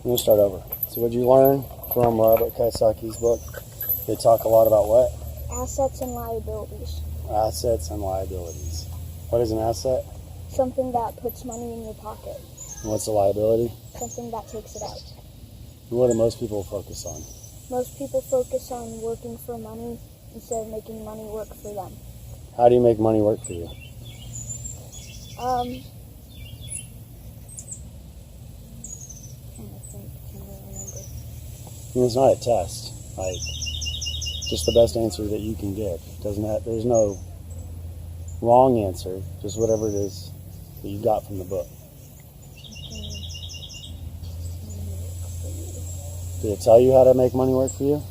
Let me start over. So what did you learn from Robert Kiyosaki's book? They talk a lot about what? Assets and liabilities. Assets and liabilities. What is an asset? Something that puts money in your pocket. And what's a liability? Something that takes it out. And what do most people focus on? Most people focus on working for money instead of making money work for them. How do you make money work for you? I can't really remember. I mean, it's not a test. Like, just the best answer that you can give. There's no wrong answer. Just whatever it is that you got from the book. Did it tell you how to make money work for you?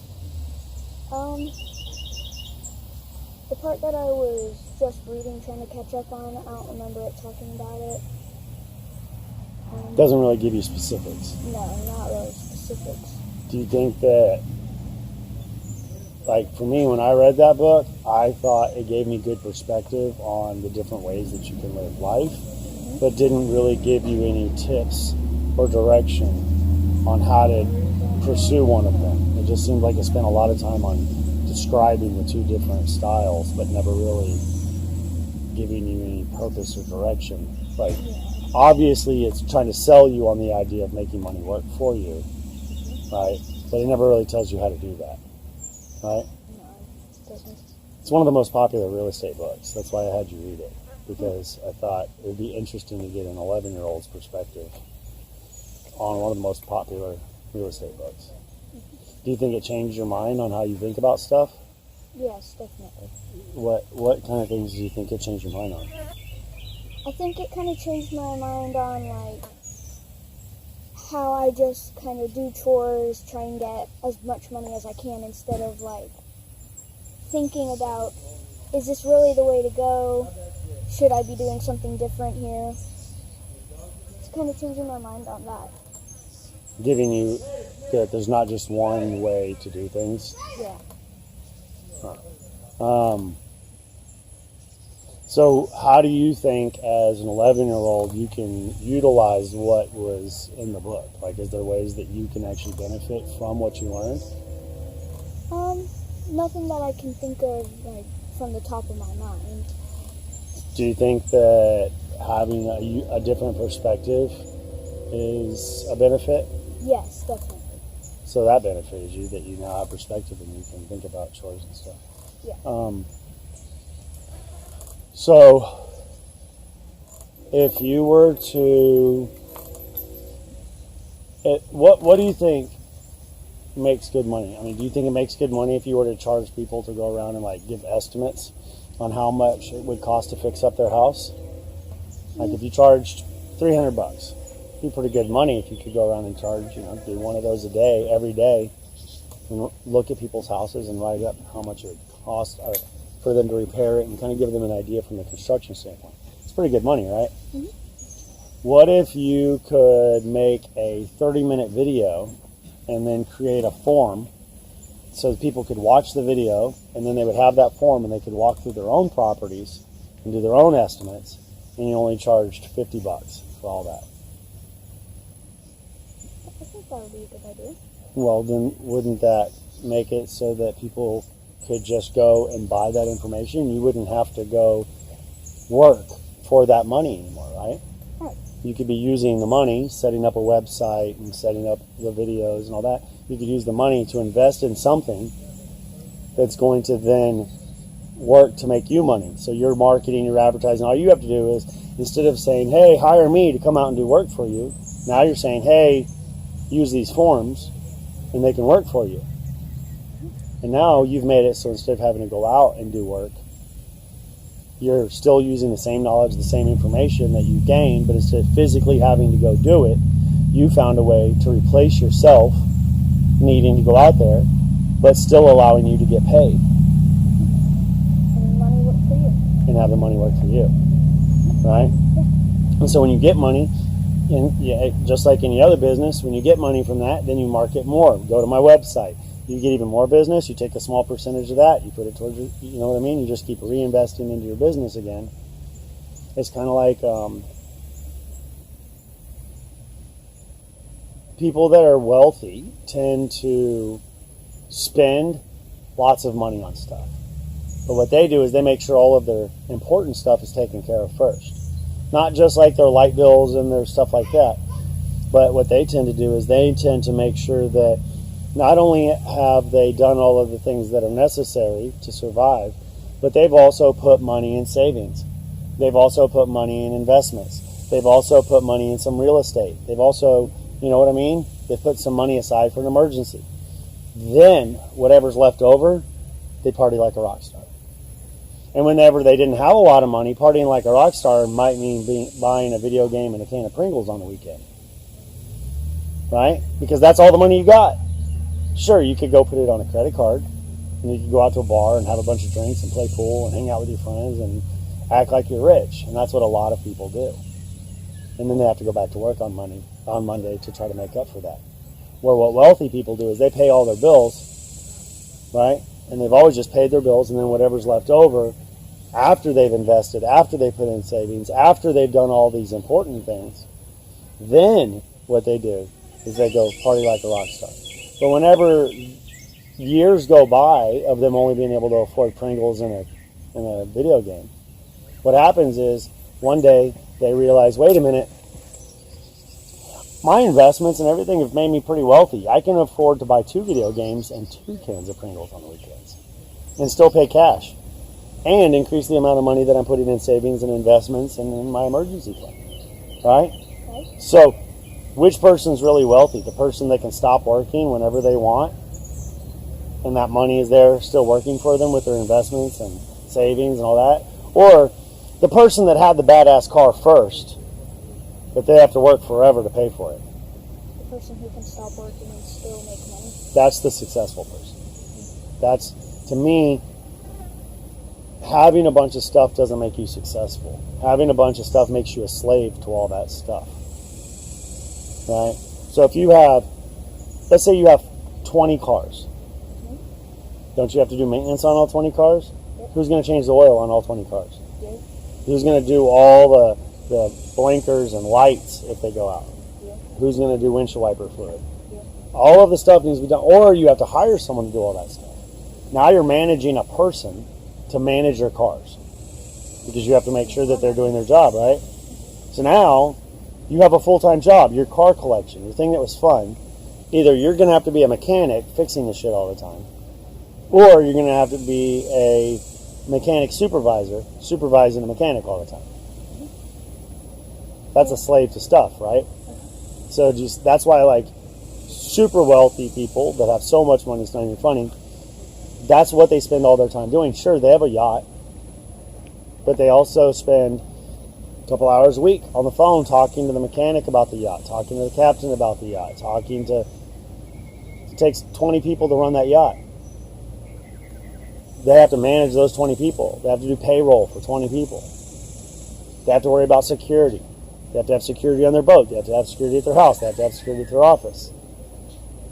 The part that I was just reading, trying to catch up on, I don't remember it talking about it. Doesn't really give you specifics. No, not really specifics. Do you think that, like for me, when I read that book, I thought it gave me good perspective on the different ways that you can live life, but didn't really give you any tips or direction on how to pursue one of them. It just seemed like it spent a lot of time on describing the two different styles, but never really giving you any purpose or direction. Like, obviously, it's trying to sell you on the idea of making money work for you, right? But it never really tells you how to do that, right? No, it doesn't. It's one of the most popular real estate books. That's why I had you read it, because I thought it would be interesting to get an 11-year-old's perspective on one of the most popular real estate books. Do you think it changed your mind on how you think about stuff? Yes, definitely. What kind of things do you think it changed your mind on? I think it kind of changed my mind on, like, how I just kind of do chores, try and get as much money as I can instead of, like, thinking about, is this really the way to go? Should I be doing something different here? It's kind of changing my mind on that. Giving you that there's not just one way to do things. Yeah. So how do you think as an 11-year-old you can utilize what was in the book? Like, is there ways that you can actually benefit from what you learned? Nothing that I can think of, like, from the top of my mind. Do you think that having a different perspective is a benefit? Yes, definitely. So that benefited you, that you now have perspective and you can think about chores and stuff. Yeah. So if you were to, what do you think makes good money? I mean, do you think it makes good money if you were to charge people to go around and like give estimates on how much it would cost to fix up their house? Like if you charged $300, it'd be pretty good money if you could go around and charge, do one of those a day, every day, and look at people's houses and write up how much it would cost for them to repair it and kind of give them an idea from the construction standpoint. It's pretty good money, right? Mm-hmm. What if you could make a 30-minute video and then create a form so that people could watch the video, and then they would have that form and they could walk through their own properties and do their own estimates, and you only charged $50 for all that? I think that would be a good idea. Well, then wouldn't that make it so that people could just go and buy that information? You wouldn't have to go work for that money anymore, right? Right. You could be using the money, setting up a website and setting up the videos and all that. You could use the money to invest in something that's going to then work to make you money. So your marketing, your advertising, all you have to do is, instead of saying, hey, hire me to come out and do work for you, now you're saying, hey, use these forms and they can work for you. And now you've made it so instead of having to go out and do work, you're still using the same knowledge, the same information that you gained, but instead of physically having to go do it, you found a way to replace yourself needing to go out there, but still allowing you to get paid. Having money work for you. And have the money work for you, right? Yeah. And so when you get money, and just like any other business, when you get money from that, then you market more. Go to my website. You get even more business, you take a small percentage of that, you put it towards your, you know what I mean? You just keep reinvesting into your business again. It's kind of like people that are wealthy tend to spend lots of money on stuff. But what they do is they make sure all of their important stuff is taken care of first. Not just like their light bills and their stuff like that. But what they tend to do is they tend to make sure that not only have they done all of the things that are necessary to survive, but they've also put money in savings. They've also put money in investments. They've also put money in some real estate. They've also, you know what I mean? They've put some money aside for an emergency. Then, whatever's left over, they party like a rock star. And whenever they didn't have a lot of money, partying like a rock star might mean buying a video game and a can of Pringles on the weekend. Right? Because that's all the money you got. Sure, you could go put it on a credit card, and you could go out to a bar and have a bunch of drinks and play pool and hang out with your friends and act like you're rich. And that's what a lot of people do. And then they have to go back to work on Monday to try to make up for that. Where what wealthy people do is they pay all their bills, right? And they've always just paid their bills, and then whatever's left over, after they've invested, after they put in savings, after they've done all these important things, then what they do is they go party like a rock star. But whenever years go by of them only being able to afford Pringles and a video game, what happens is one day they realize, wait a minute, my investments and everything have made me pretty wealthy. I can afford to buy 2 video games and 2 cans of Pringles on the weekends and still pay cash and increase the amount of money that I'm putting in savings and investments and in my emergency plan. Right? Okay. So, which person's really wealthy? The person that can stop working whenever they want and that money is there still working for them with their investments and savings and all that? Or the person that had the badass car first, but they have to work forever to pay for it? The person who can stop working and still make money. That's the successful person. That's, to me, having a bunch of stuff doesn't make you successful. Having a bunch of stuff makes you a slave to all that stuff. Right? So if you have, let's say you have 20 cars. Don't you have to do maintenance on all 20 cars? Yep. Who's going to change the oil on all 20 cars? Yep. Who's going to do all the blinkers and lights if they go out? Yep. Who's going to do windshield wiper fluid? Yep. All of the stuff needs to be done. Or you have to hire someone to do all that stuff. Now you're managing a person to manage your cars because you have to make sure that they're doing their job, right? So now you have a full-time job, your car collection, your thing that was fun. Either you're going to have to be a mechanic fixing the shit all the time, or you're going to have to be a mechanic supervisor supervising a mechanic all the time. That's a slave to stuff, right? So just that's why I like super wealthy people that have so much money, it's not even funny. That's what they spend all their time doing. Sure, they have a yacht, but they also spend a couple hours a week on the phone talking to the mechanic about the yacht, talking to the captain about the yacht, talking to, it takes 20 people to run that yacht. They have to manage those 20 people. They have to do payroll for 20 people. They have to worry about security. They have to have security on their boat. They have to have security at their house. They have to have security at their office.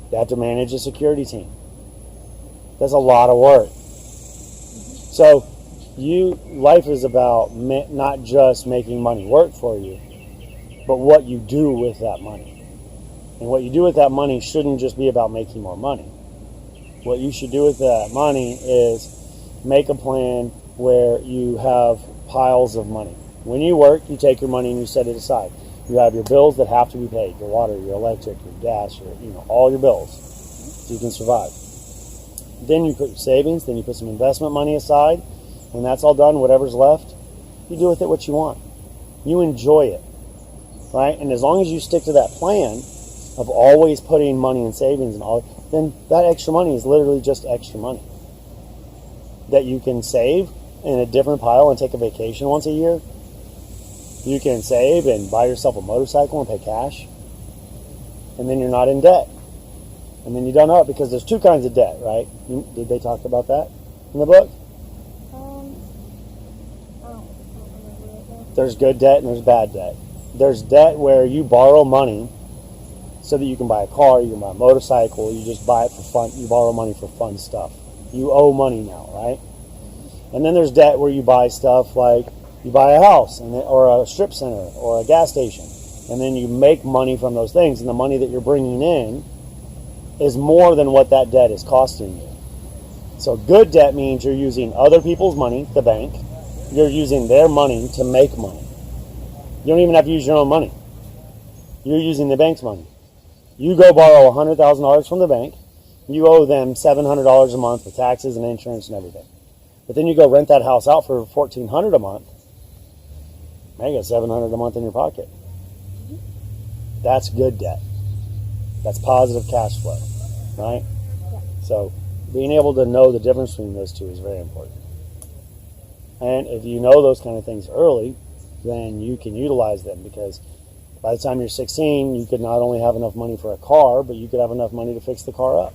They have to manage a security team. That's a lot of work. So, life is about not just making money work for you, but what you do with that money. And what you do with that money shouldn't just be about making more money. What you should do with that money is make a plan where you have piles of money. When you work, you take your money and you set it aside. You have your bills that have to be paid, your water, your electric, your gas, all your bills, so you can survive. Then you put your savings, then you put some investment money aside. When that's all done, whatever's left, you do with it what you want. You enjoy it, right? And as long as you stick to that plan of always putting money in savings and all, then that extra money is literally just extra money that you can save in a different pile and take a vacation once a year. You can save and buy yourself a motorcycle and pay cash, and then you're not in debt. And then you don't know it because there's 2 kinds of debt, right? Did they talk about that in the book? I don't remember right now. There's good debt and there's bad debt. There's debt where you borrow money so that you can buy a car, you can buy a motorcycle, you just buy it for fun, you borrow money for fun stuff. You owe money now, right? And then there's debt where you buy stuff like you buy a house or a strip center or a gas station, and then you make money from those things, and the money that you're bringing in is more than what that debt is costing you. So good debt means you're using other people's money, the bank. You're using their money to make money. You don't even have to use your own money. You're using the bank's money. You go borrow $100,000 from the bank. You owe them $700 a month with taxes and insurance and everything. But then you go rent that house out for $1,400 a month. Now you got $700 a month in your pocket. That's good debt. That's positive cash flow, right? Yeah. So being able to know the difference between those two is very important. And if you know those kind of things early, then you can utilize them, because by the time you're 16, you could not only have enough money for a car, but you could have enough money to fix the car up,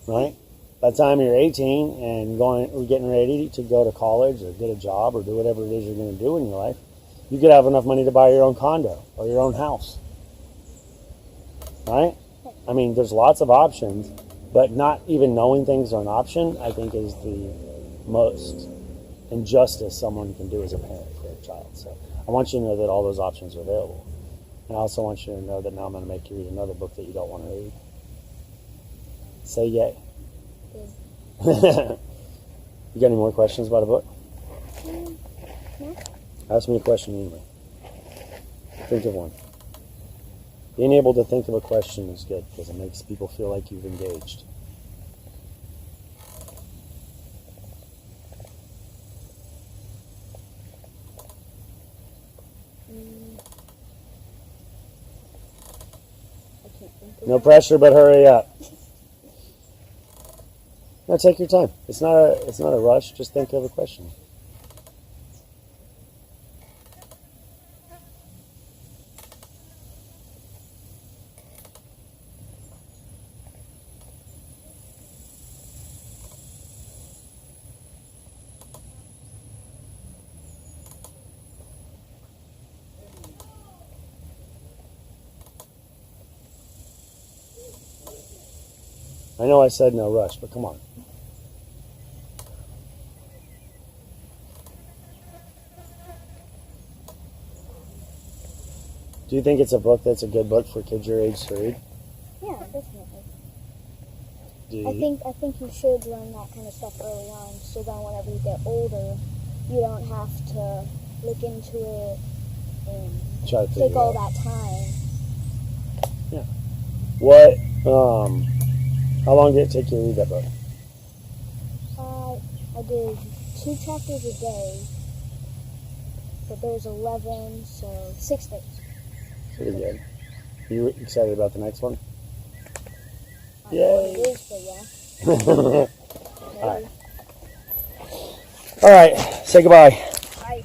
right? By the time you're 18 and getting ready to go to college or get a job or do whatever it is you're going to do in your life, you could have enough money to buy your own condo or your own house, right? I mean, there's lots of options, but not even knowing things are an option, I think, is the most injustice someone can do as a parent for a child. So I want you to know that all those options are available. And I also want you to know that now I'm going to make you read another book that you don't want to read. Say yay. You got any more questions about a book? No. Ask me a question anyway. Think of one. Being able to think of a question is good because it makes people feel like you've engaged. I can't think of No it. pressure, but hurry up. No, take your time. It's not a rush. Just think of a question. I know I said no rush, but come on. Do you think it's a book that's a good book for kids your age to read? Yeah, definitely. Do you? I think you should learn that kind of stuff early on, so then whenever you get older, you don't have to look into it and Try to figure take it all out. that time. What? How long did it take you to read that book? I did 2 chapters a day, but there's 11, so 6 days. Pretty good. You excited about the next one? I don't know what it is, but yeah. All Maybe. right. All right. Say goodbye. Bye.